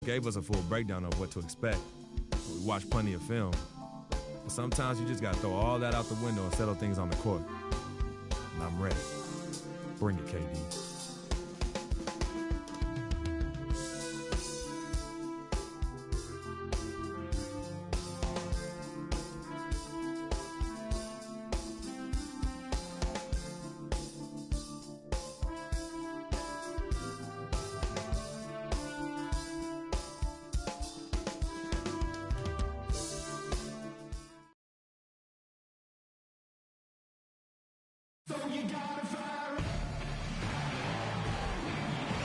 gave us a full breakdown of what to expect. We watched plenty of film. But sometimes you just got to throw all that out the window and settle things on the court. And I'm ready. Bring it, KD.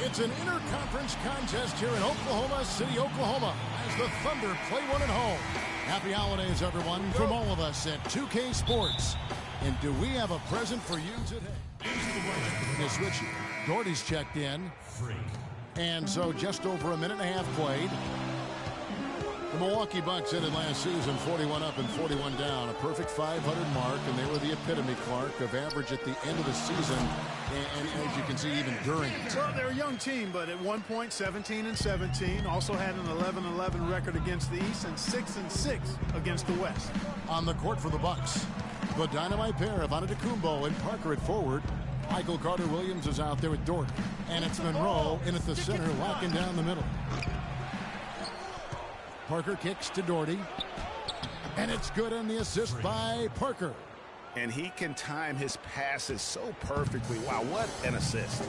It's an interconference contest here in Oklahoma City, Oklahoma, as the Thunder play one at home. Happy holidays, everyone, from all of us at 2K Sports. And do we have a present for you today? We'll switch you. Doherty's checked in. And so just over a minute and a half played. The Milwaukee Bucks ended last season 41 up and 41 down, a perfect 500 mark, and they were the epitome, Clark, of average at the end of the season, and as you can see, even during it. Well, they're a young team, but at one point, 17-17, also had an 11-11 record against the East and 6-6 against the West. On the court for the Bucks, the dynamite pair of Antetokounmpo and Parker at forward. Michael Carter-Williams is out there with Dort, and it's Monroe in at the center, locking down the middle. Parker kicks to Doherty, and it's good on the assist by Parker. And he can time his passes so perfectly. Wow, what an assist.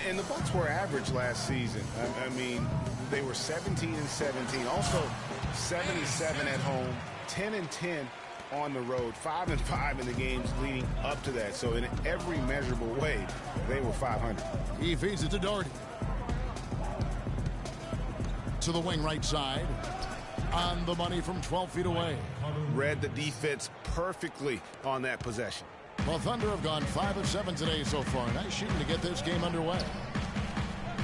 And the Bucks were average last season. I mean, they were 17-17, also 7-7 at home, 10-10 on the road, 5-5 in the games leading up to that. So in every measurable way, they were 500. He feeds it to Doherty. To the wing right side. On the money from 12 feet away. Read the defense perfectly on that possession. Well, Thunder have gone 5 of 7 today so far. Nice shooting to get this game underway.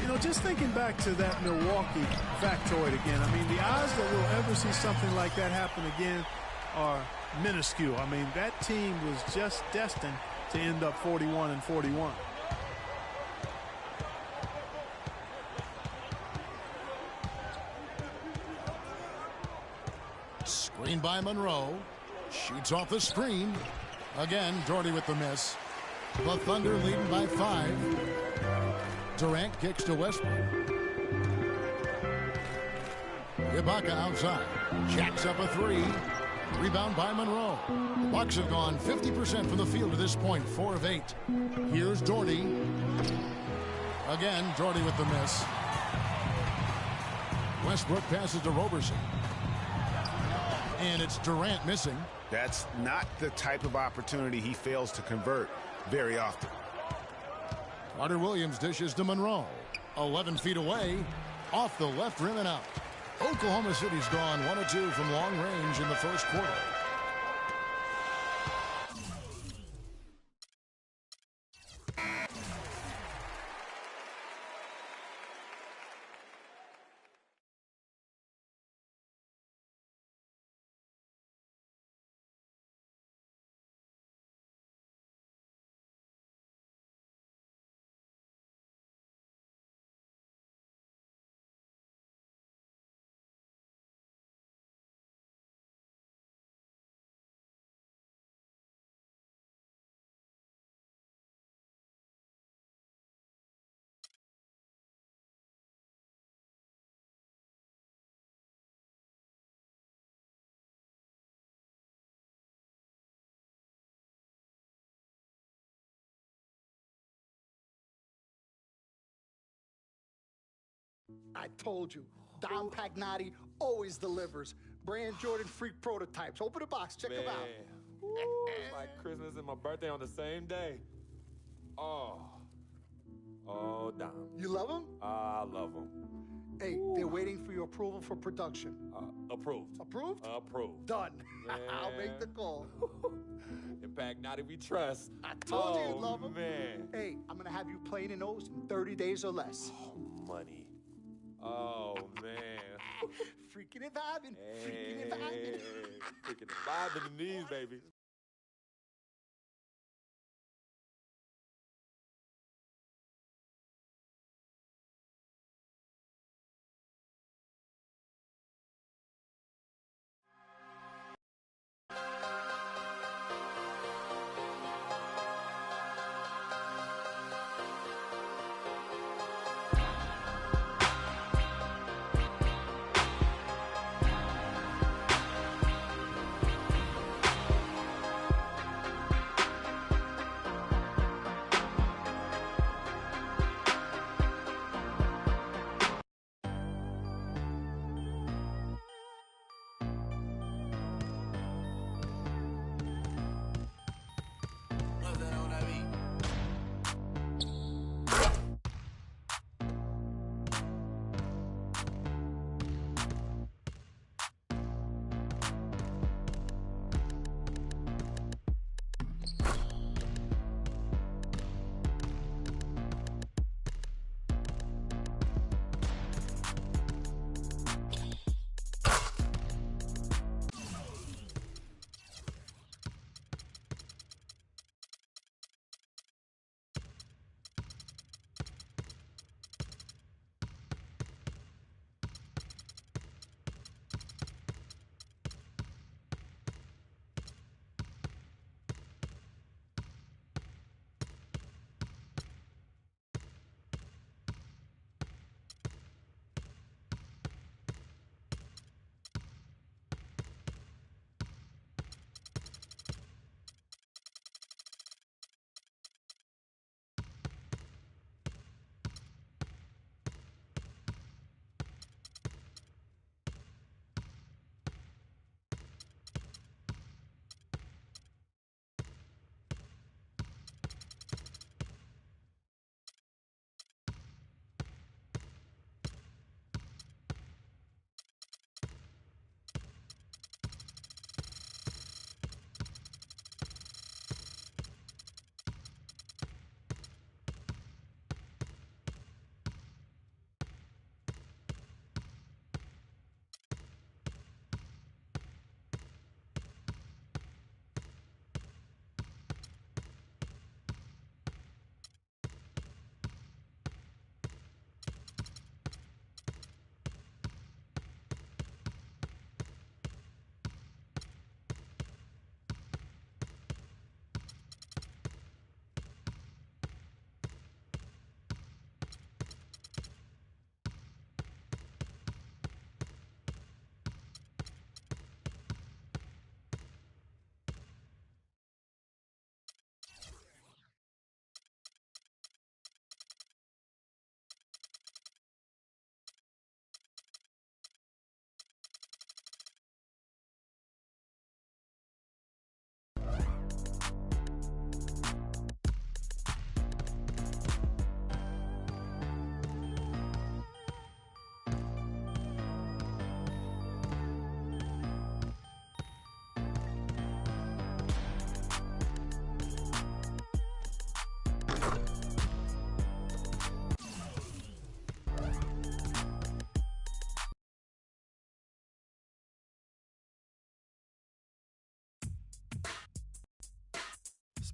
You know, just thinking back to that Milwaukee factoid again, I mean, the odds that we'll ever see something like that happen again are minuscule. I mean, that team was just destined to end up 41-41. Screen by Monroe. Shoots off the screen. Again, Doherty with the miss. The Thunder leading by 5. Durant kicks to Westbrook. Ibaka outside. Jacks up a 3. Rebound by Monroe. The Bucks have gone 50% from the field to this point, 4 of 8. Here's Doherty. Again, Doherty with the miss. Westbrook passes to Roberson. And it's Durant missing. That's not the type of opportunity he fails to convert very often. Carter-Williams dishes to Monroe. 11 feet away. Off the left rim and out. Oklahoma City's gone 1 of 2 from long range in the first quarter. I told you, Don Pagnotti always delivers. Brand Jordan Freak prototypes. Open the box, check them out. It's like Christmas and my birthday on the same day. Oh, Dom. You love them? I love them. Hey, they're waiting for your approval for production. Approved. Approved? Approved. Done. I'll make the call. In Pagnotti we trust. I told you you'd love them. Man. Hey, I'm going to have you playing in those in 30 days or less. Money. Oh, man. Freaking and vibing. Freaking and vibing. Freaking and vibing in these, baby.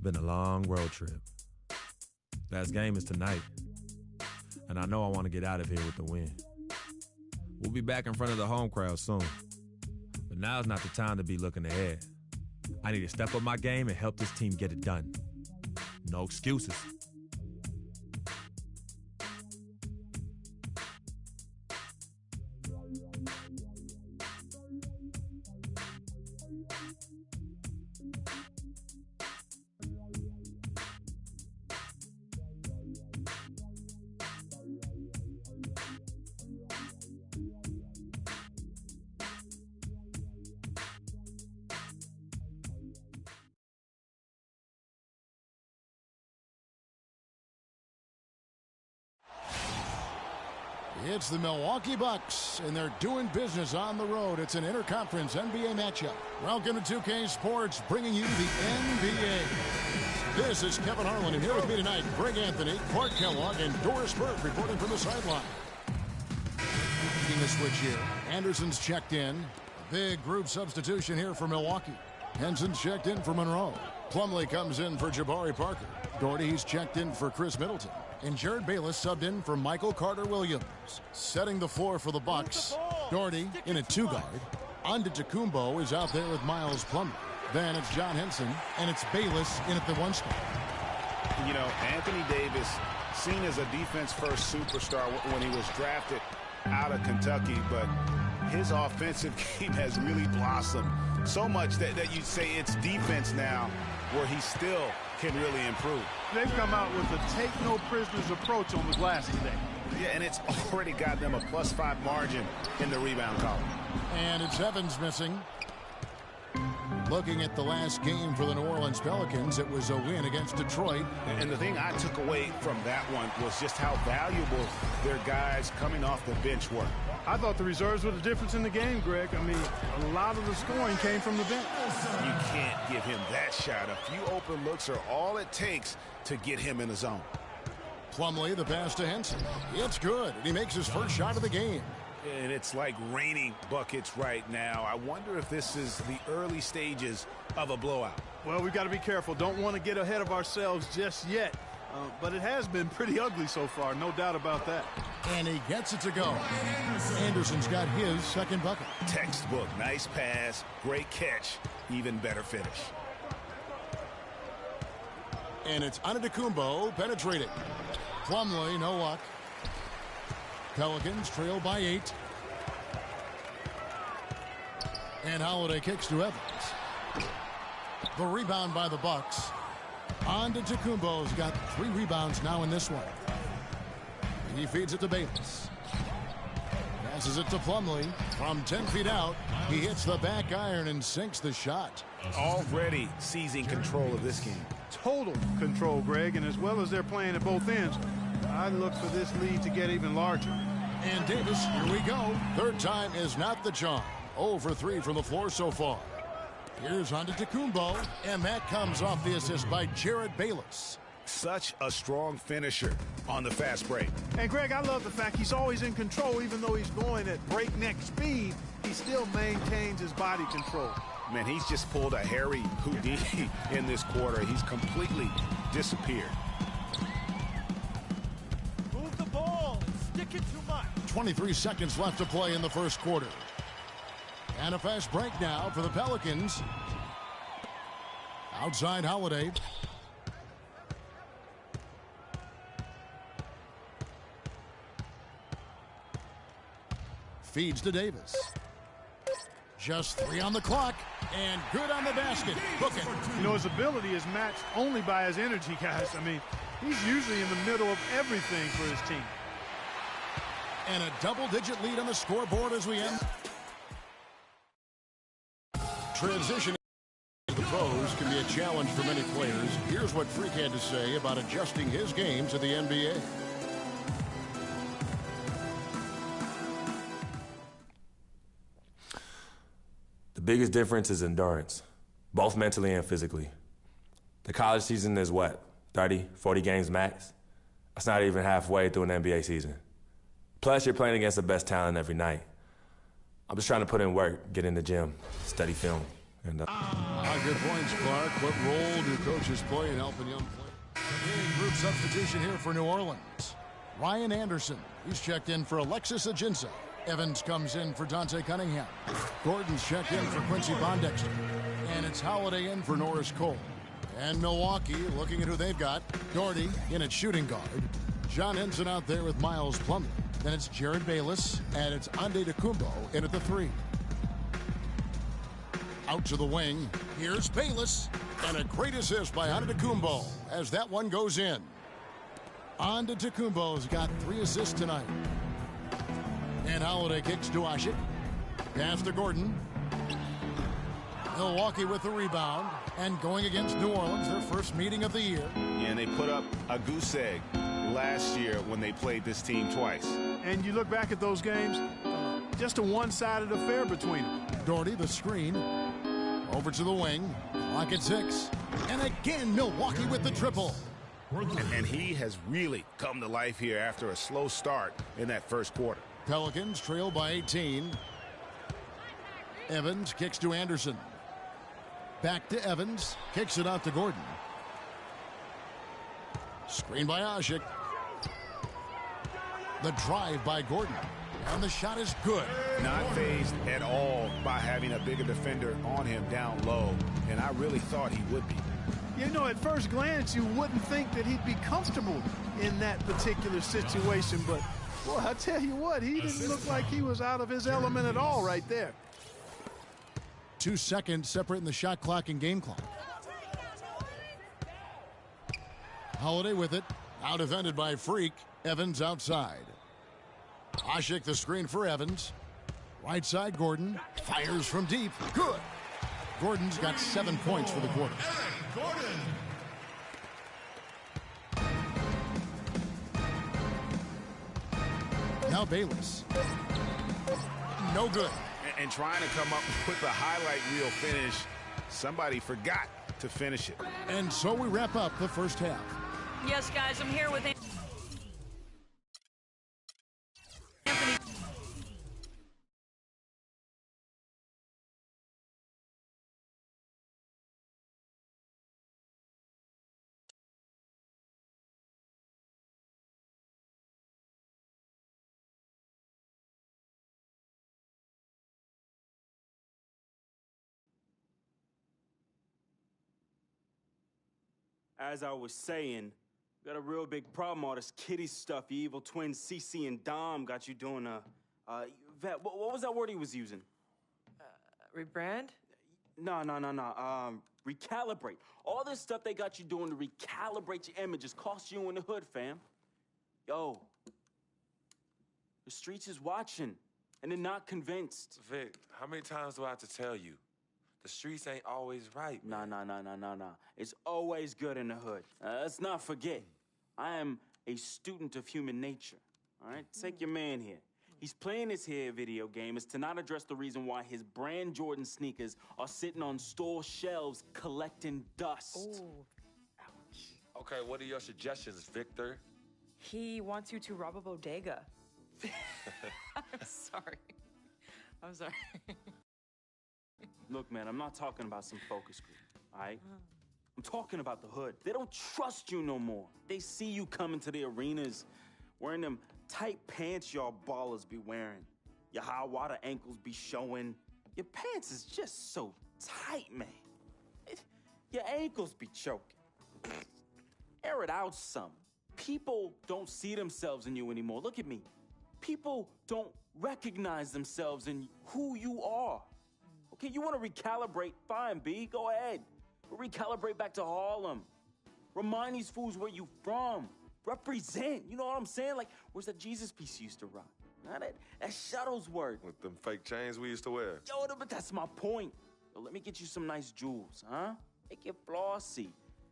been a long road trip. Last game is tonight, and I know I want to get out of here with the win. We'll be back in front of the home crowd soon, but now's not the time to be looking ahead. I need to step up my game and help this team get it done. No excuses. It's the Milwaukee Bucks, and they're doing business on the road. It's an interconference NBA matchup. Welcome to 2K Sports, bringing you the NBA. This is Kevin Harlan, and here with me tonight, Greg Anthony, Clark Kellogg, and Doris Burke reporting from the sideline. Making a switch here. Anderson's checked in. A big group substitution here for Milwaukee. Henson's checked in for Monroe. Plumlee comes in for Jabari Parker. Doherty's checked in for Chris Middleton. And Jared Bayless subbed in for Michael Carter-Williams. Setting the floor for the Bucks. Doherty in at 2-guard. Antetokounmpo is out there with Miles Plumlee. Then it's John Henson, and it's Bayless in at the 1 spot. You know, Anthony Davis, seen as a defense-first superstar when he was drafted out of Kentucky, but his offensive game has really blossomed. So much that you'd say it's defense now, where he still can really improve. They've come out with a take-no-prisoners approach on the glass today. Yeah, and it's already got them a +5 margin in the rebound column. And it's Evans missing. Looking at the last game for the New Orleans Pelicans, it was a win against Detroit. And the thing I took away from that one was just how valuable their guys coming off the bench were. I thought the reserves were the difference in the game, Greg. I mean, a lot of the scoring came from the bench. You can't give him that shot. A few open looks are all it takes to get him in the zone. Plumlee, the pass to Henson. It's good, and he makes his first shot of the game. And it's like raining buckets right now. I wonder if this is the early stages of a blowout. Well, we've got to be careful. Don't want to get ahead of ourselves just yet. But it has been pretty ugly so far, no doubt about that. And he gets it to go. Anderson's got his second bucket. Textbook, nice pass, great catch, even better finish. And it's Antetokounmpo penetrating. Plumlee, no luck. Pelicans trail by 8. And Holiday kicks to Evans. The rebound by the Bucks. Antetokounmpo's got 3 rebounds now in this one. He feeds it to Bayless. Passes it to Plumlee. From 10 feet out, he hits the back iron and sinks the shot. Already seizing control of this game. Total control, Greg, and as well as they're playing at both ends, I look for this lead to get even larger. And Davis, here we go. Third time is not the charm. 0 for 3 from the floor so far. Here's Antetokounmpo, and that comes off the assist by Jared Bayless. Such a strong finisher on the fast break. And, Greg, I love the fact he's always in control. Even though he's going at breakneck speed, he still maintains his body control. Man, he's just pulled a Harry Houdini in this quarter. He's completely disappeared. Move the ball. Stick it too much. 23 seconds left to play in the first quarter. And a fast break now for the Pelicans. Outside Holiday. Feeds to Davis. Just 3 on the clock, and good on the basket. Book it. You know, his ability is matched only by his energy, guys. I mean, he's usually in the middle of everything for his team. And a double-digit lead on the scoreboard as we end. Transition to the pros can be a challenge for many players. Here's what Freak had to say about adjusting his game to the NBA. The biggest difference is endurance, both mentally and physically. The college season is what, 30, 40 games max? That's not even halfway through an NBA season. Plus, you're playing against the best talent every night. I'm just trying to put in work, get in the gym, study film. And, A Good points, Clark. What role do coaches play in helping young players? Group substitution here for New Orleans. Ryan Anderson, he's checked in for Alexis Ajinça. Evans comes in for Dante Cunningham. Gordon's checked in for Quincy Bondexter. And it's Holiday in for Norris Cole. And Milwaukee, looking at who they've got. Doherty in at shooting guard. John Henson out there with Miles Plumlee. Then it's Jared Bayless, and it's Ande DeCumbo in at the 3. Out to the wing. Here's Bayless. And a great assist by Ande DeCumbo as that one goes in. Ande DeCumbo's got 3 assists tonight. And Holiday kicks to Asik. Pass to Gordon. Milwaukee with the rebound. And going against New Orleans, their first meeting of the year. And they put up a goose egg last year when they played this team twice. And you look back at those games, just a one-sided affair between them. Doherty, the screen. Over to the wing. Clock at 6. And again, Milwaukee with the triple. And he has really come to life here after a slow start in that first quarter. Pelicans trail by 18. Evans kicks to Anderson. Back to Evans. Kicks it out to Gordon. Screen by Asik. The drive by Gordon. And the shot is good. Not fazed at all by having a bigger defender on him down low. And I really thought he would be. You know, at first glance, you wouldn't think that he'd be comfortable in that particular situation. But, boy, I tell you what, he didn't look like he was out of his element at all right there. 2 seconds separating the shot clock and game clock. Holiday with it. Out defended by Freak. Evans outside. Asik the screen for Evans. Right side, Gordon. Fires from deep. Good. Gordon's got 7 points for the quarter. Gordon. Now Bayless. No good. And trying to come up with the highlight reel finish, somebody forgot to finish it. And so we wrap up the first half. Yes, guys, I'm here with Anthony. As I was saying, got a real big problem. All this kitty stuff. Your evil twins, CC and Dom, got you doing Vet, what was that word he was using? Rebrand? No. Recalibrate. All this stuff they got you doing to recalibrate your image is cost you in the hood, fam. Yo, the streets is watching, and they're not convinced. Vic, how many times do I have to tell you? The streets ain't always right. Nah. It's always good in the hood. Let's not forget, I am a student of human nature. All right? Take your man here. He's playing this here video game is to not address the reason why his brand Jordan sneakers are sitting on store shelves collecting dust. Ooh. Ouch. Okay, what are your suggestions, Victor? He wants you to rob a bodega. I'm sorry. Look, man, I'm not talking about some focus group, all right? I'm talking about the hood. They don't trust you no more. They see you coming to the arenas wearing them tight pants y'all ballers be wearing. Your high water ankles be showing. Your pants is just so tight, man. Your ankles be choking. Air it out some. People don't see themselves in you anymore. Look at me. People don't recognize themselves in who you are. Okay, you want to recalibrate? Fine, B, go ahead. But recalibrate back to Harlem. Remind these fools where you from. Represent, you know what I'm saying? Like, where's that Jesus piece you used to rock? Now that Shuttlesworth. With them fake chains we used to wear. Yo, but that's my point. Yo, let me get you some nice jewels, huh? Make it flossy.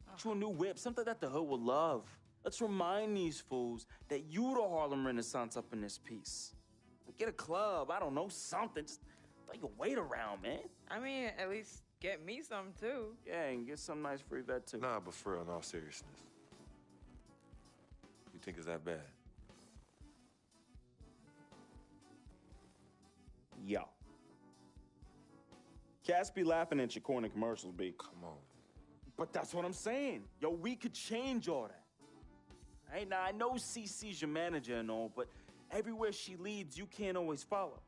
Get you a new whip, something that the hood will love. Let's remind these fools that you the Harlem Renaissance up in this piece. Get a club, I don't know, something. Just throw your weight around, man. I mean, at least get me some, too. Yeah, and get some nice free vet, too. Nah, but for real, in all seriousness. You think it's that bad? Yo. Cats be laughing at your corner commercials, B. Come on. But that's what I'm saying. Yo, we could change all that. Right? Now, I know CC's your manager and all, but everywhere she leads, you can't always follow.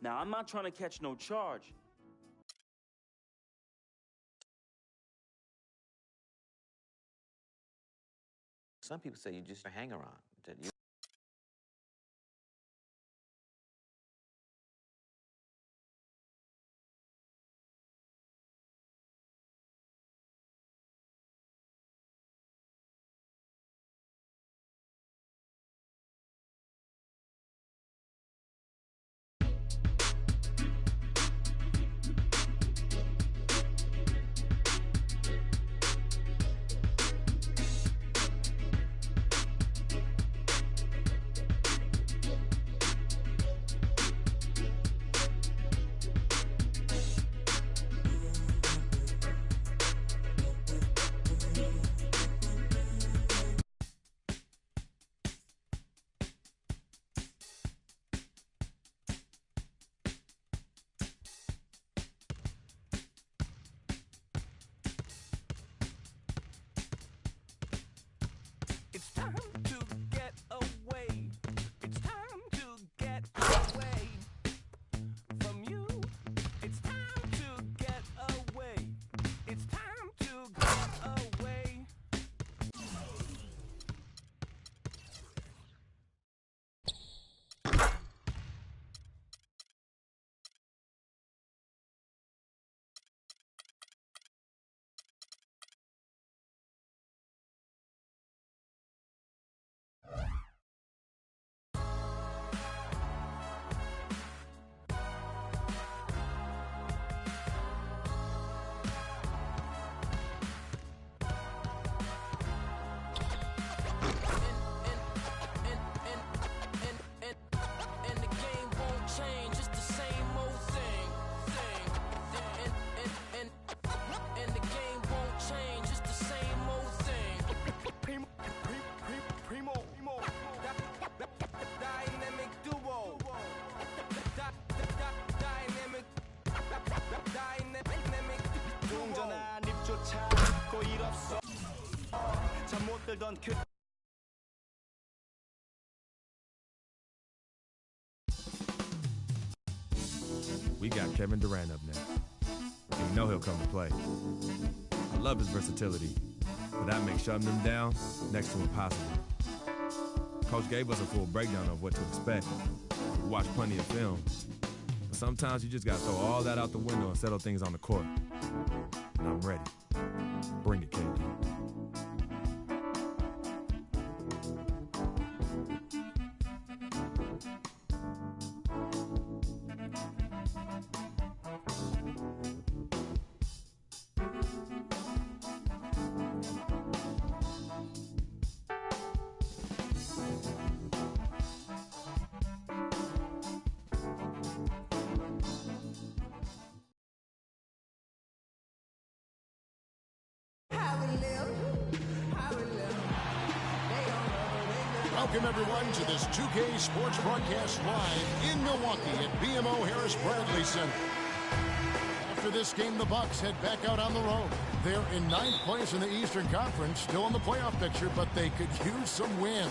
Now, I'm not trying to catch no charge. Some people say you just hang around. That you It's time to get away. It's time to get away from you. It's time to get away. It's time to get away. And the game won't change. It's the same old thing. And the game won't change. It's the same old thing. Primo. Dynamic duo. Dynamic duo. 운전한 입조차 고일 없어. 잠 못 들던 그. We got Kevin Durant up next. And you know he'll come to play. I love his versatility, but that makes shutting him down next to impossible. Coach gave us a full breakdown of what to expect. We watched plenty of film. But sometimes you just got to throw all that out the window and settle things on the court. And I'm ready. Bring it, KD. Welcome, everyone, to this 2K Sports broadcast live in Milwaukee at BMO Harris Bradley Center. After this game, the Bucks head back out on the road. They're in 9th place in the Eastern Conference, still in the playoff picture, but they could use some wins.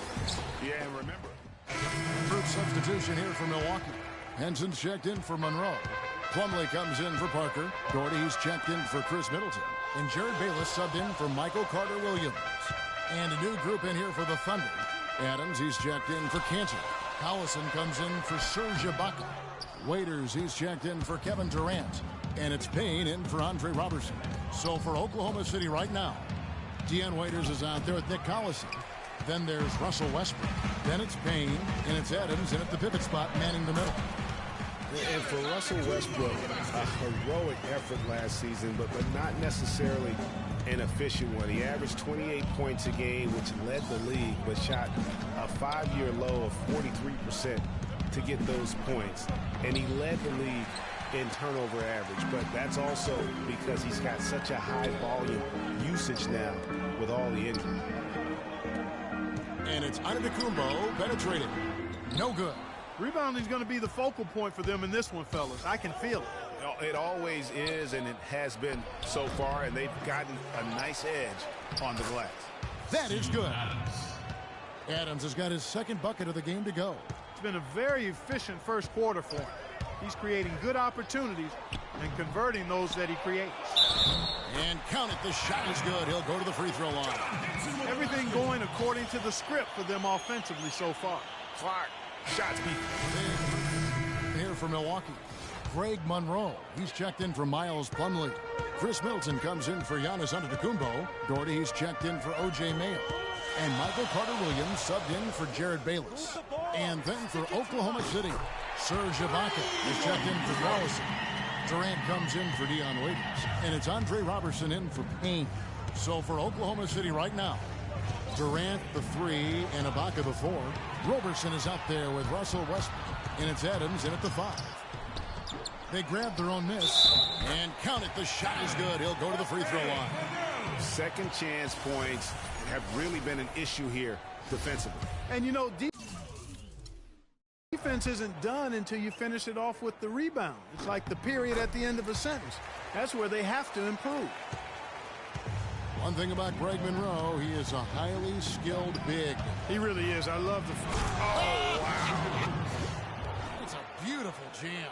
Yeah, and remember. Fruit substitution here for Milwaukee. Henson's checked in for Monroe. Plumlee comes in for Parker. Doherty's checked in for Chris Middleton. And Jared Bayless subbed in for Michael Carter-Williams. And a new group in here for the Thunder. Adams, he's checked in for Kansas. Collison comes in for Serge Ibaka. Waiters, he's checked in for Kevin Durant. And it's Payne in for Andre Robertson. So for Oklahoma City right now, Dion Waiters is out there with Nick Collison. Then there's Russell Westbrook. Then it's Payne, and it's Adams, and at the pivot spot, manning the middle. And for Russell Westbrook, a heroic effort last season, but not necessarily an efficient one. He averaged 28 points a game, which led the league, but shot a 5-year low of 43% to get those points. And he led the league in turnover average, but that's also because he's got such a high volume usage now with all the injuries. And it's Antetokounmpo penetrated. No good. Rebounding is going to be the focal point for them in this one, fellas. I can feel it. It always is, and it has been so far, and they've gotten a nice edge on the glass. That is good. Adams has got his second bucket of the game to go. It's been a very efficient first quarter for him. He's creating good opportunities and converting those that he creates. And count it, the shot is good. He'll go to the free throw line. Everything going according to the script for them offensively so far. Clark, shots beat. Here for Milwaukee, Greg Monroe. He's checked in for Miles Plumlee. Chris Middleton comes in for Giannis Antetokounmpo. Doherty, he's checked in for O.J. Mayo. And Michael Carter-Williams subbed in for Jared Bayless. And then for Oklahoma City, Serge Ibaka is checked in for Carlson. Durant comes in for Dion Waiters. And it's Andre Robertson in for Payne. So for Oklahoma City right now, Durant the 3 and Ibaka the 4. Robertson is out there with Russell Westbrook. And it's Adams in at the 5. They grab their own miss. And count it, the shot is good. He'll go to the free throw line. Second chance points have really been an issue here defensively. And you know, defense isn't done until you finish it off with the rebound. It's like the period at the end of a sentence. That's where they have to improve. One thing about Greg Monroe, he is a highly skilled big. He really is. I love the... Oh, wow. It's a beautiful jam.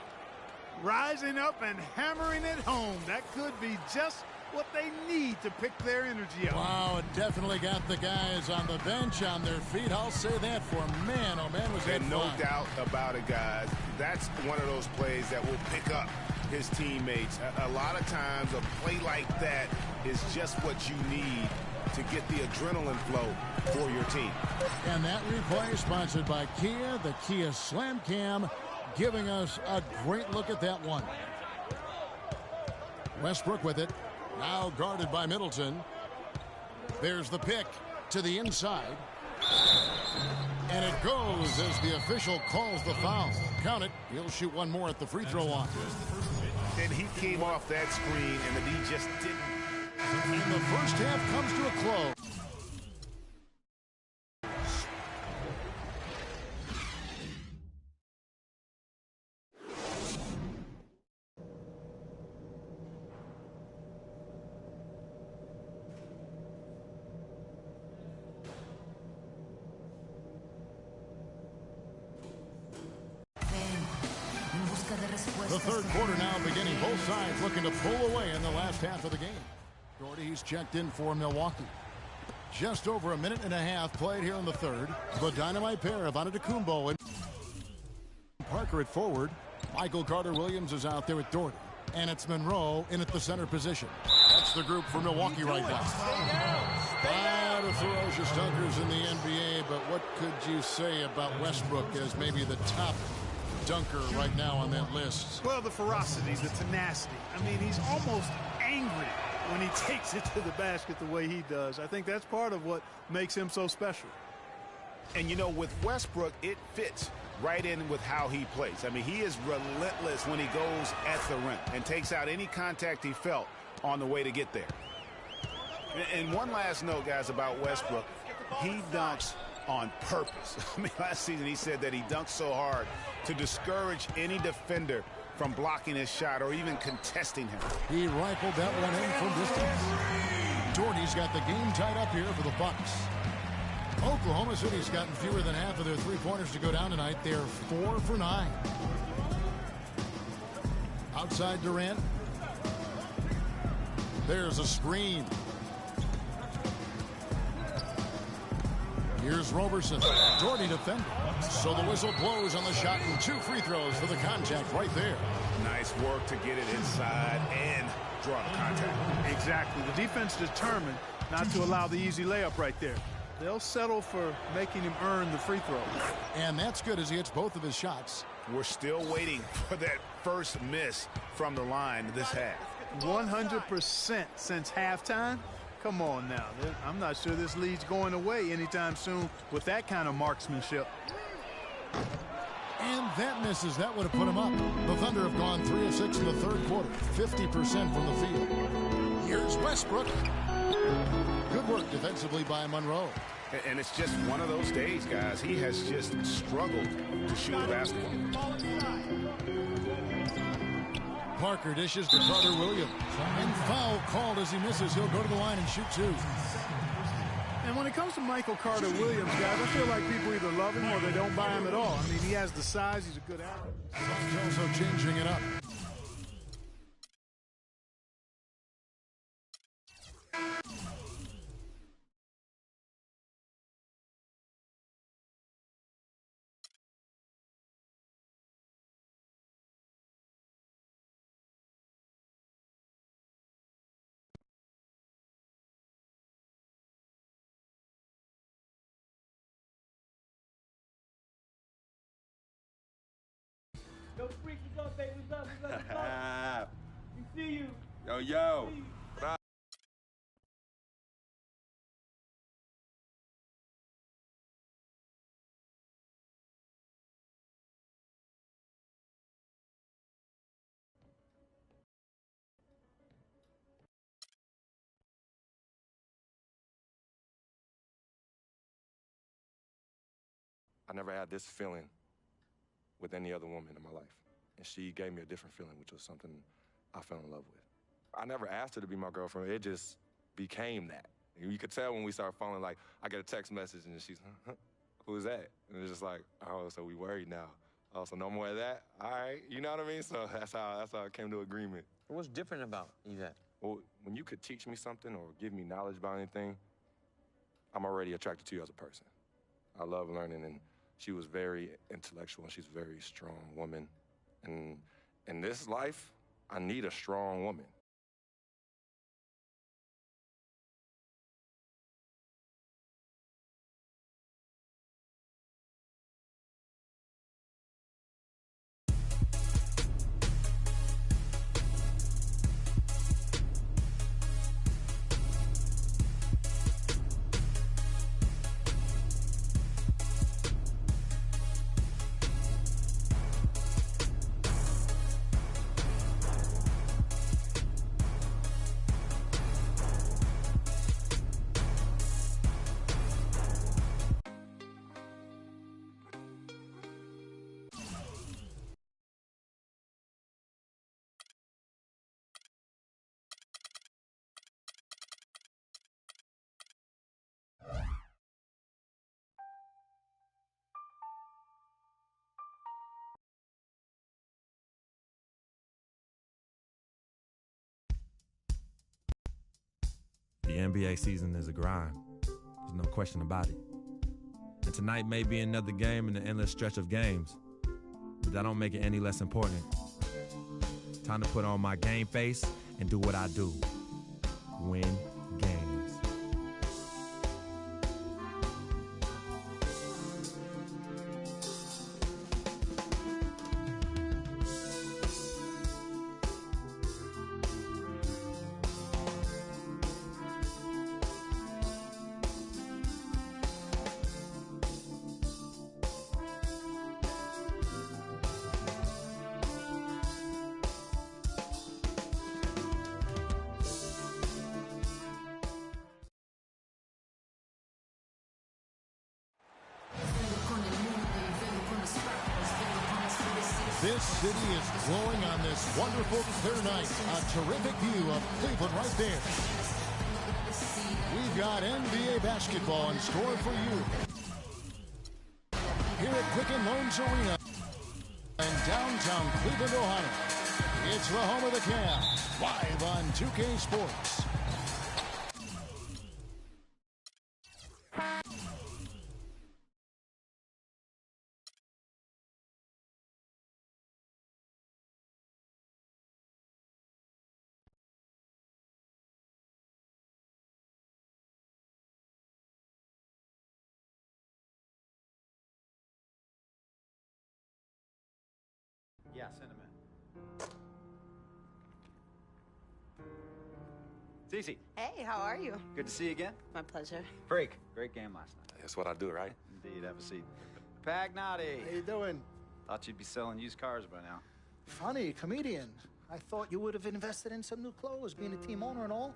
Rising up and hammering it home. That could be just what they need to pick their energy up. Wow, it definitely got the guys on the bench on their feet. I'll say that for man. Oh, man, was that fun. No doubt about it, guys. That's one of those plays that will pick up his teammates. A lot of times a play like that is just what you need to get the adrenaline flow for your team. And that replay is sponsored by Kia, the Kia Slam Cam, giving us a great look at that one. Westbrook with it. Now guarded by Middleton. There's the pick to the inside. And it goes as the official calls the foul. Count it. He'll shoot one more at the free throw line. And he came off that screen, and the D just didn't. And the first half comes to a close. The third quarter now beginning. Both sides looking to pull away in the last half of the game. Doherty, he's checked in for Milwaukee. Just over a minute and a half played here in the third. The dynamite pair of Antetokounmpo and Parker at forward. Michael Carter-Williams is out there with Doherty. And it's Monroe in at the center position. That's the group for Milwaukee right now. A lot of ferocious dunkers in the NBA, but what could you say about Westbrook as maybe the top dunker right now on that list? Well, the ferocity, the tenacity. I mean, he's almost angry when he takes it to the basket the way he does. I think that's part of what makes him so special. And, you know, with Westbrook, it fits right in with how he plays. I mean, he is relentless when he goes at the rim and takes out any contact he felt on the way to get there. And one last note, guys, about Westbrook. He dunks on purpose. I mean, last season he said that he dunked so hard to discourage any defender from blocking his shot or even contesting him. He rifled that one in from distance. Doherty's got the game tied up here for the Bucks. Oklahoma City's gotten fewer than half of their three-pointers to go down tonight. They're 4 for 9. Outside Durant. There's a screen. Here's Robertson. Doherty defending. So the whistle blows on the shot and 2 free throws for the contact right there. Nice work to get it inside and draw the contact. Exactly. The defense determined not to allow the easy layup right there. They'll settle for making him earn the free throw. And that's good as he hits both of his shots. We're still waiting for that first miss from the line this half. 100% since halftime. Come on now. I'm not sure this lead's going away anytime soon with that kind of marksmanship. And that misses. That would have put him up. The Thunder have gone 3 of 6 in the third quarter. 50% from the field. Here's Westbrook. Good work defensively by Monroe. And it's just one of those days, guys. He has just struggled to shoot a basketball. Parker dishes to Carter Williams. And foul called as he misses. He'll go to the line and shoot two. And when it comes to Michael Carter Williams, guys, I feel like people either love him or they don't buy him at all. I mean, he has the size. He's a good athlete. He's also changing it up. Yo, freak, what's up, baby? What's up? We see you. Yo. I never had this feeling with any other woman in my life. And she gave me a different feeling, which was something I fell in love with. I never asked her to be my girlfriend. It just became that. You could tell when we started falling, like, I get a text message and she's, who is that? And it's just like, oh, so we worried now. Oh, so no more of that? All right, you know what I mean? So that's how I came to agreement. What's different about Yvette? Well, when you could teach me something or give me knowledge about anything, I'm already attracted to you as a person. I love learning, and she was very intellectual, and she's a very strong woman. And in this life, I need a strong woman. The NBA season is a grind. There's no question about it. And tonight may be another game in the endless stretch of games, but that don't make it any less important. Time to put on my game face and do what I do. Win games. This city is glowing on this wonderful clear night. A terrific view of Cleveland right there. We've got NBA basketball in store for you here at Quicken Loans Arena in downtown Cleveland, Ohio. It's the home of the Cavs, live on 2K Sports. Yeah, send him in. Cece. Hey, how are you? Good to see you again. My pleasure. Freak. Great game last night. That's what I do, right? Indeed. Have a seat. Pagnotti. How you doing? Thought you'd be selling used cars by now. Funny, comedian. I thought you would have invested in some new clothes, being a team owner and all.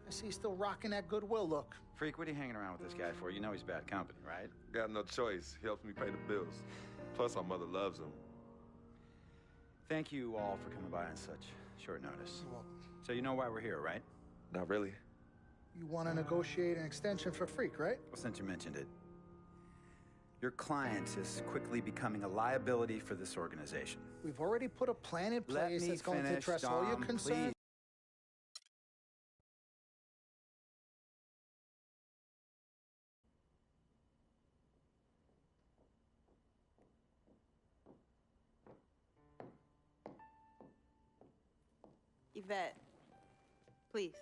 I see he's still rocking that Goodwill look. Freak, what are you hanging around with this guy for? You know he's bad company, right? Got no choice. He helps me pay the bills. Plus, our mother loves him. Thank you all for coming by on such short notice. You're welcome. So you know why we're here, right? Not really. You want to negotiate an extension for Freak, right? Well, since you mentioned it, your client is quickly becoming a liability for this organization. We've already put a plan in place that's going to address all your concerns. Please. Yvette, please.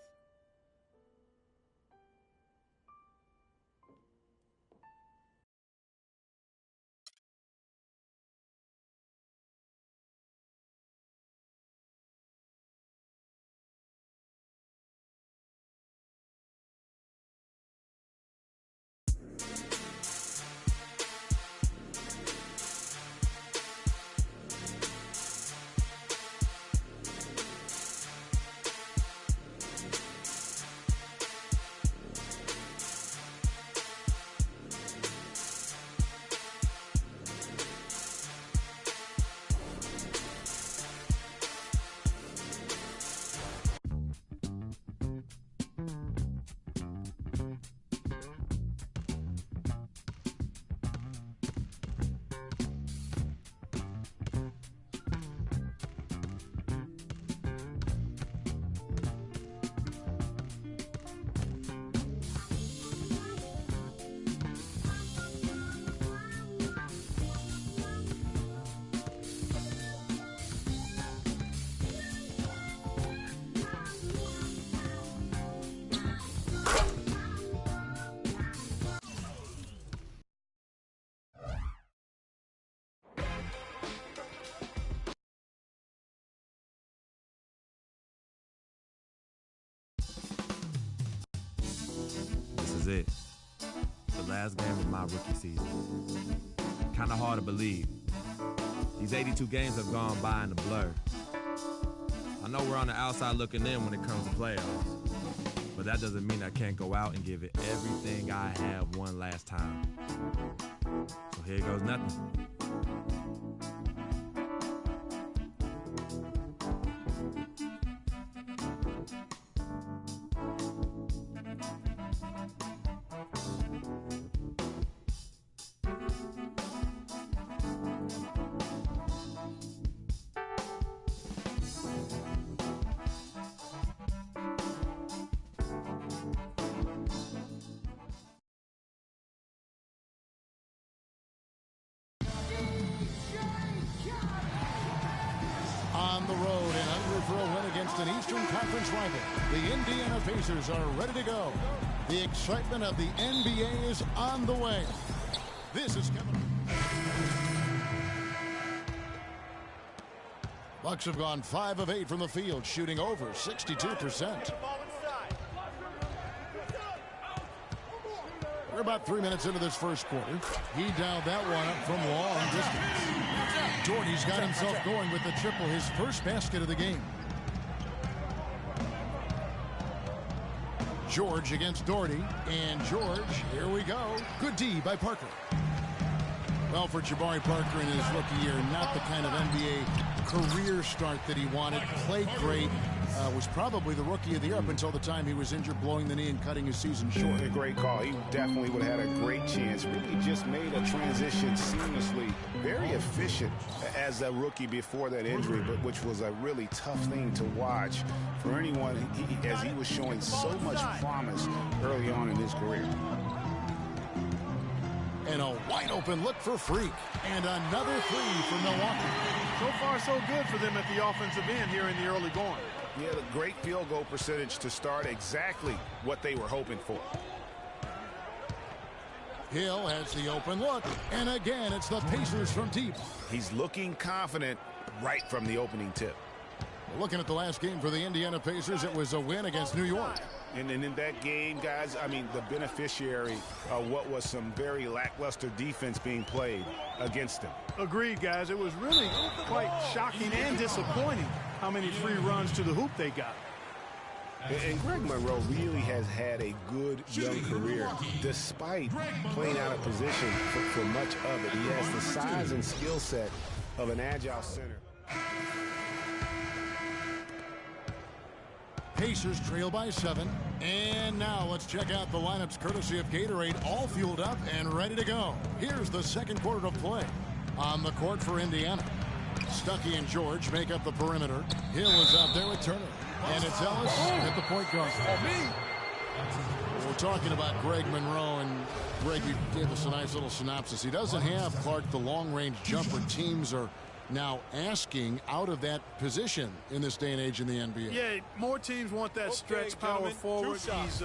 This is it. The last game of my rookie season. Kind of hard to believe. These 82 games have gone by in a blur. I know we're on the outside looking in when it comes to playoffs, but that doesn't mean I can't go out and give it everything I have one last time. So here goes nothing. On the road and hungry for a win against an Eastern Conference rival, the Indiana Pacers are ready to go. The excitement of the NBA is on the way. This is Kevin. Bucks have gone 5 of 8 from the field, shooting over 62%. We're about 3 minutes into this first quarter. He dialed that one up from long distance. Doherty's got himself going with the triple, his first basket of the game. George against Doherty, and George, here we go. Good D by Parker. Well, for Jabari Parker in his rookie year, not the kind of NBA career start that he wanted. Played great. Was probably the rookie of the year up until the time he was injured, blowing the knee and cutting his season short. A great call. He definitely would have had a great chance. Really just made a transition seamlessly. Very efficient as a rookie before that injury, but which was a really tough thing to watch for anyone as he was showing so much promise early on in his career. And a wide open look for Freak. And another three for Milwaukee. So far, so good for them at the offensive end here in the early going. Yeah, a great field goal percentage to start, exactly what they were hoping for. Hill has the open look, and again, it's the Pacers from deep. He's looking confident right from the opening tip. Looking at the last game for the Indiana Pacers, it was a win against New York. And in that game, guys, I mean, the beneficiary of what was some very lackluster defense being played against them. Agreed, guys. It was really quite shocking and disappointing how many free runs to the hoop they got. And Greg Monroe really has had a good young career despite playing out of position for much of it. He has the size and skill set of an agile center. Pacers trail by 7. And now let's check out the lineups courtesy of Gatorade, all fueled up and ready to go. Here's the second quarter of play. On the court for Indiana, Stuckey and George make up the perimeter. Hill is out there with Turner. And it's Ellis at the point guard. We're talking about Greg Monroe, and Greg, you gave us a nice little synopsis. He doesn't have, Clark, the long-range jumper teams are now asking out of that position in this day and age in the NBA. Yeah, more teams want that stretch power forward. He's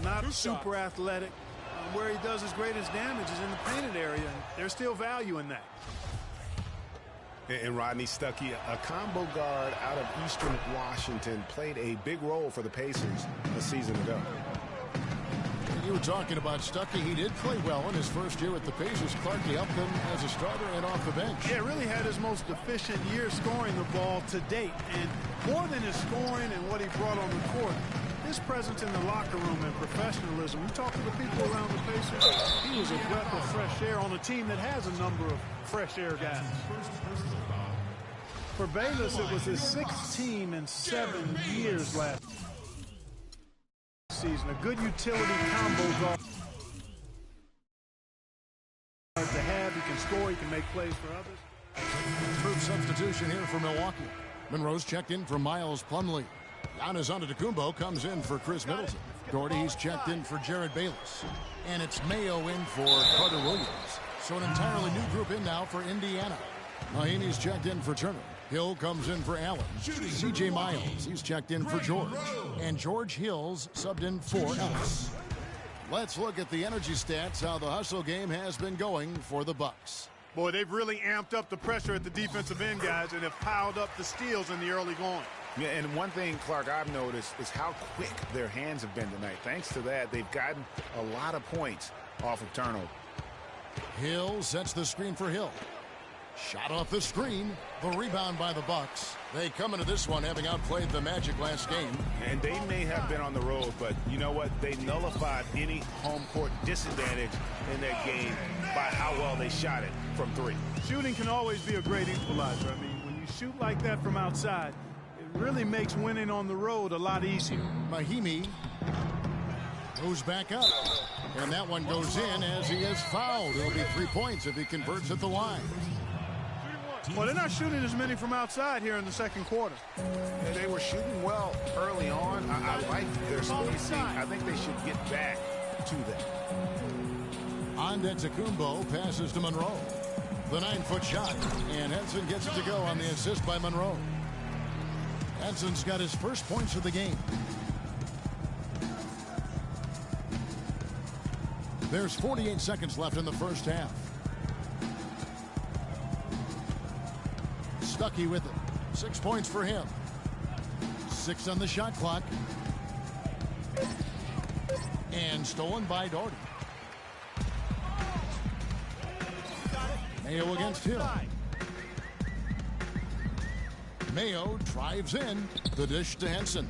not super athletic. Where he does his greatest damage is in the painted area, and there's still value in that. And Rodney Stuckey, a combo guard out of Eastern Washington, played a big role for the Pacers a season ago. You were talking about Stuckey. He did play well in his first year with the Pacers. Clark, he helped them as a starter and off the bench. Yeah, really had his most efficient year scoring the ball to date. And more than his scoring and what he brought on the court, his presence in the locker room and professionalism. We talked to the people around the Pacers. He was a breath of fresh air on a team that has a number of fresh air guys. For Bayless, it was his 6th team in 7 years last season. A good utility combo guard to have. He can score. He can make plays for others. True substitution here for Milwaukee. Monroe's checked in for Miles Plumlee. Giannis Antetokounmpo comes in for Chris Middleton. Gordy's checked in for Jared Bayless. And it's Mayo in for Carter Williams. So an entirely new group in now for Indiana. Mahinmi's checked in for Turner. Hill comes in for Allen. C.J. Miles, he's checked in for George. And George Hill's subbed in for Ellis. Let's look at the energy stats, how the hustle game has been going for the Bucks. Boy, they've really amped up the pressure at the defensive end, guys, and have piled up the steals in the early going. Yeah, and one thing, Clark, I've noticed is how quick their hands have been tonight. Thanks to that, they've gotten a lot of points off of turnover. Hill sets the screen for Hill. Shot off the screen. The rebound by the Bucks. They come into this one having outplayed the Magic last game. And they may have been on the road, but you know what? They nullified any home court disadvantage in that game by how well they shot it from 3. Shooting can always be a great equalizer. I mean, when you shoot like that from outside, it really makes winning on the road a lot easier. Mahinmi goes back up. And that one goes in as he is fouled. It'll be 3 points if he converts at the line. Well, they're not shooting as many from outside here in the second quarter. And they were shooting well early on. I like their spacing. I think they should get back to that. Antetokounmpo passes to Monroe. The 9-foot shot. And Henson gets it to go on the assist by Monroe. Henson's got his first points of the game. There's 48 seconds left in the first half. Stuckey with it. 6 points for him. 6 on the shot clock. And stolen by Doherty. Mayo against Hill. Mayo drives in. The dish to Henson.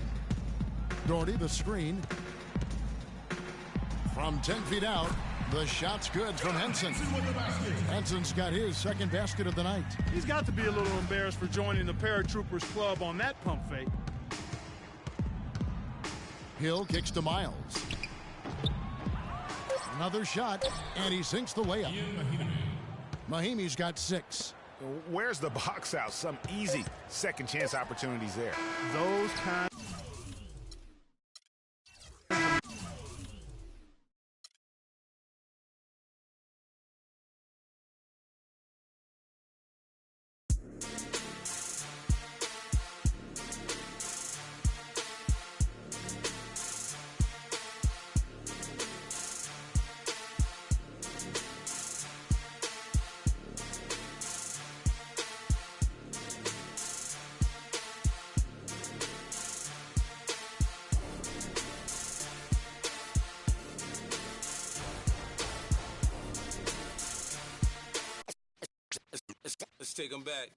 Doherty the screen. From 10 feet out, the shot's good from Henson. Henson's got his second basket of the night. He's got to be a little embarrassed for joining the Paratroopers club on that pump fake. Hill kicks to Miles. Another shot, and he sinks the layup. Mahinmi's got 6. Where's the box out? Some easy second chance opportunities there. Those times. Let's take them back.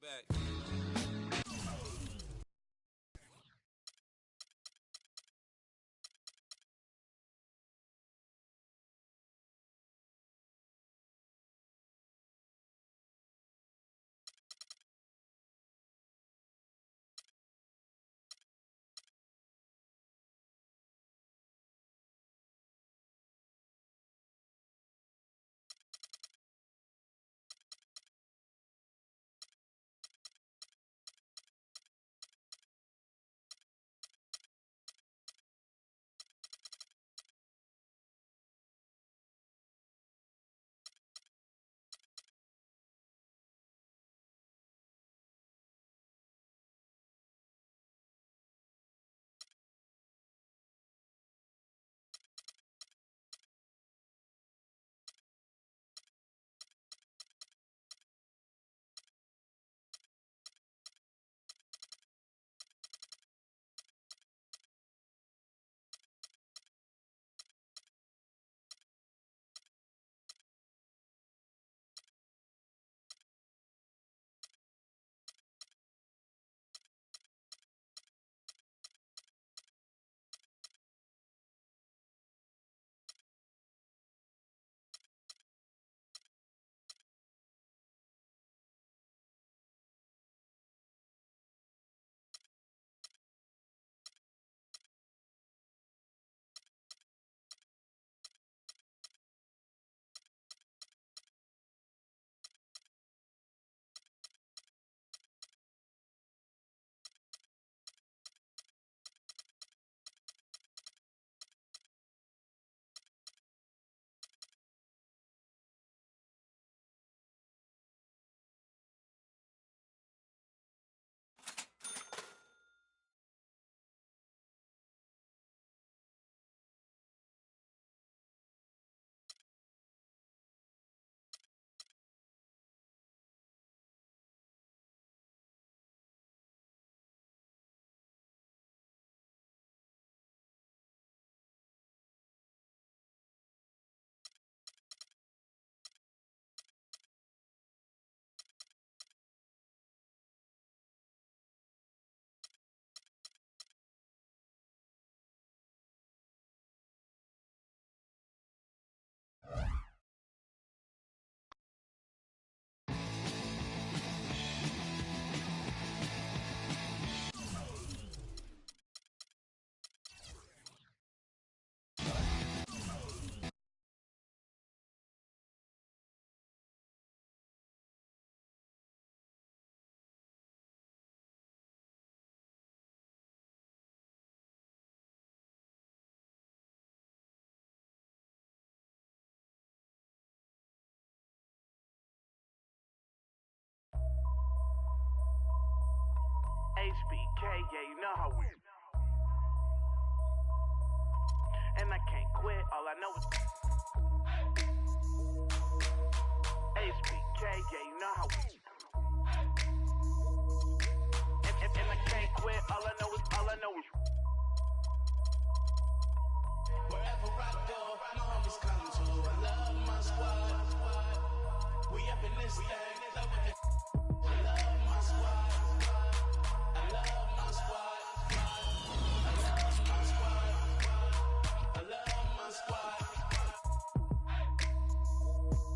HBK, yeah, you know how we. And I can't quit, all I know is HBK, yeah, you know how we. And I can't quit, all I know is. Wherever I go, my homies come to. I love my squad. We up in this thing, loving it. I love my squad. I love my squad. I love my squad. I love my squad.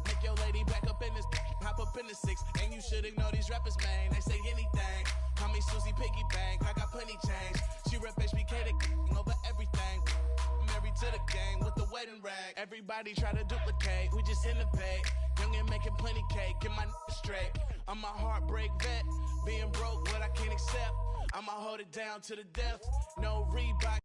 Make your lady back up in this, hop up in the 6, and you should ignore these rappers, man. They say anything. Call me Susie Piggy Bank, I got plenty change. She rep HBK the over everything. Married to the game with the wedding rag. Everybody try to duplicate, we just innovate. Young and making plenty cake, get my straight. I'm a heartbreak vet, being broke what I can't accept. I'ma hold it down to the death, no Reebok.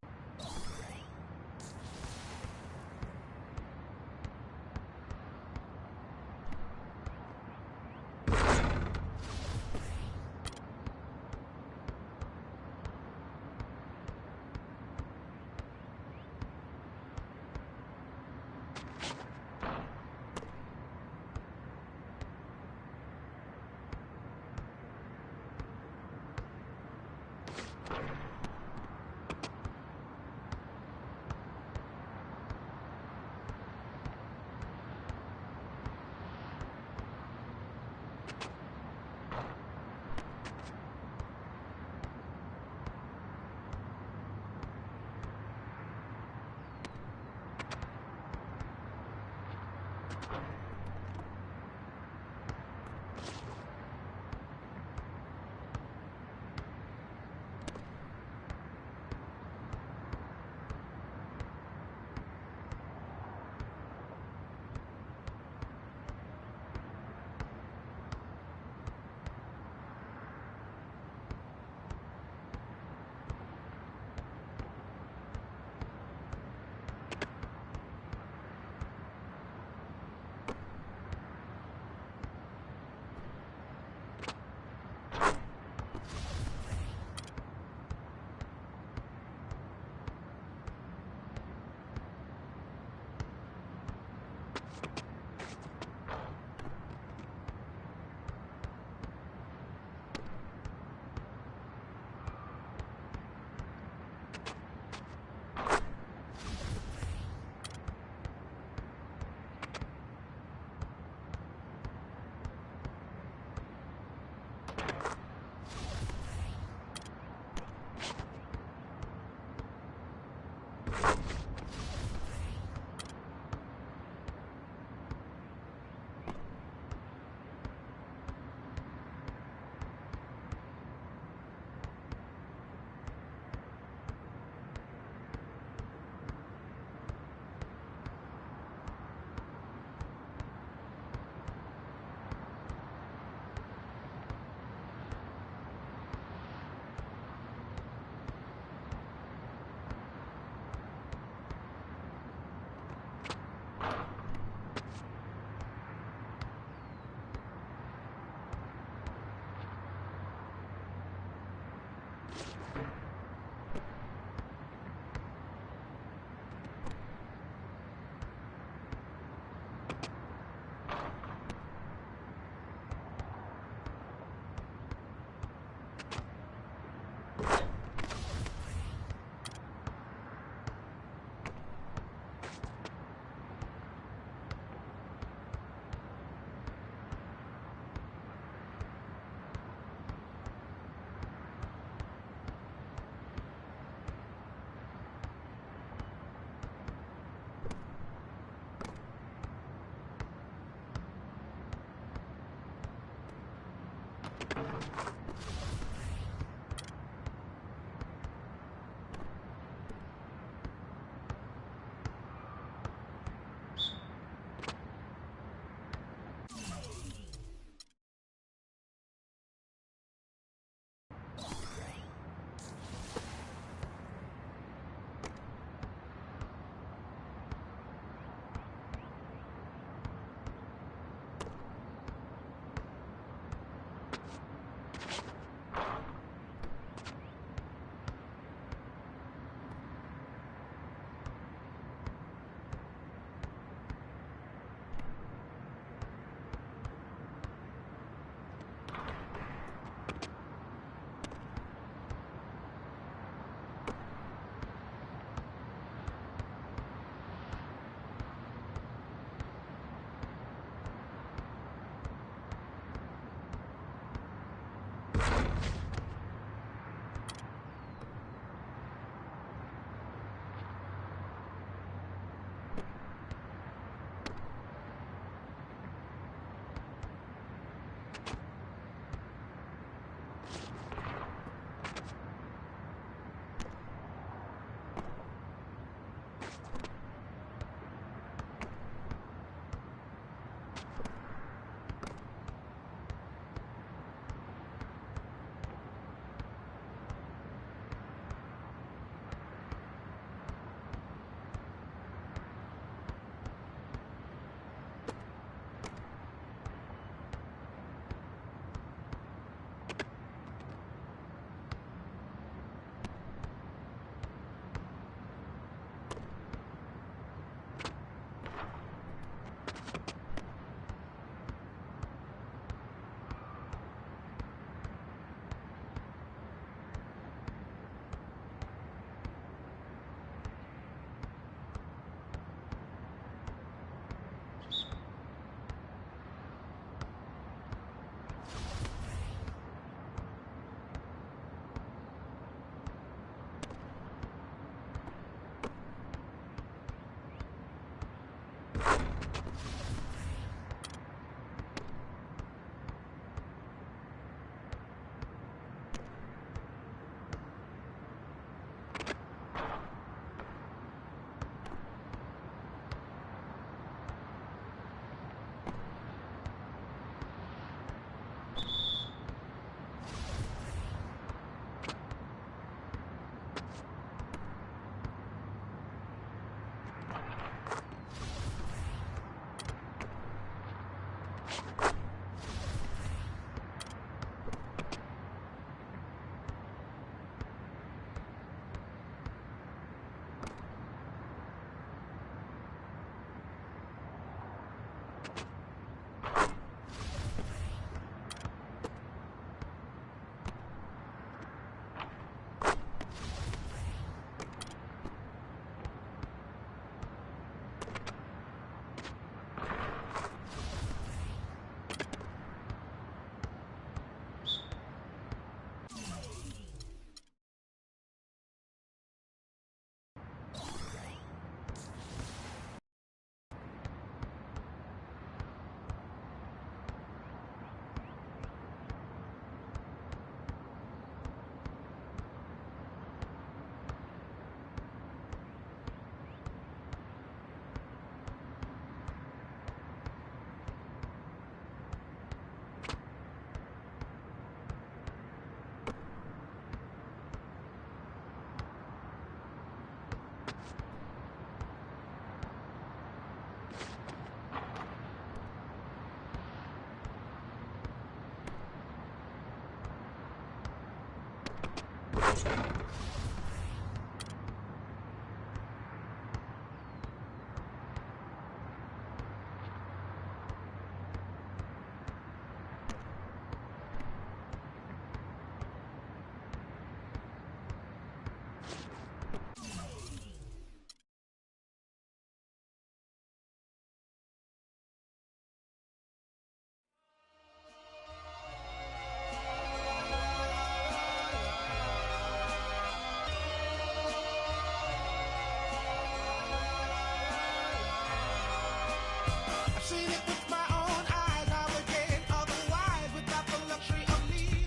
I've seen it with my own eyes, how we're getting otherwise without the luxury of leaving.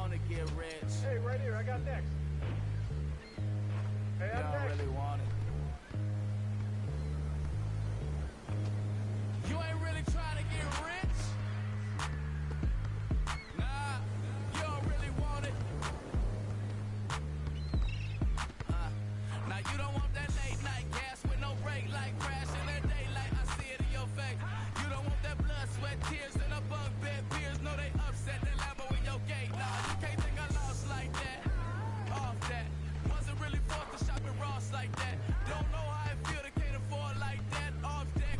want to get rich. Hey, right here, I got next. Hey, You I'm don't next. really want it. You ain't really trying to get rich. Nah, you don't really want it. Now you don't want that late night gas with no brake light, crashing that daylight. I see it in your face. You don't want that blood, sweat, tears, and a bunk bed peers. No, they upset that Lambo in your gate. Nah, you can't think I lost like that. Off that. Wasn't really forced to shop at Ross like that. Don't know how it feel to can't afford like that. Off deck.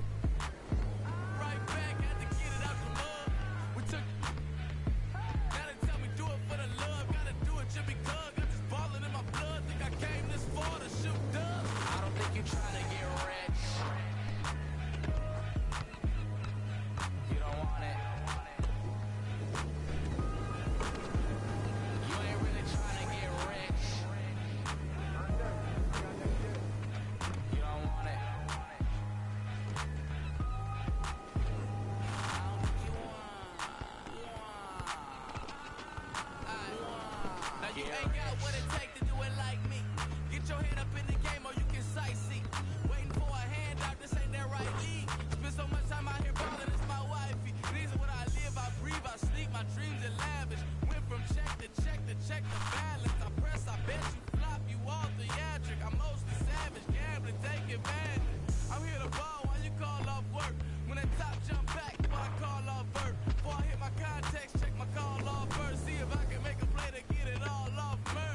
Right back, had to get it out the mud. We took. Now they tell me do it for the love. Gotta do it just because. Got this ballin' in my blood. Think I came this far to shoot dubs. I don't think you trying to get rich. You don't want it. You ain't really trying to get rich. You don't want it. Now you ain't got what it take to do it like me. Get your head up in the game or you can sightsee. Waiting for a handout, this ain't that right league. Spend so much time out here ballin', it's my wifey. These are what I live, I breathe, I sleep, my dreams are lavish. Went from check to check to check the balance. I press, I bet you flop, you all theatric. I'm mostly savage, gambling, take advantage. I'm here to ball while you call off work. When that top jump back, before I call off vert. Before I hit my context, check my call off first. See if I can make a play to get it all off merch.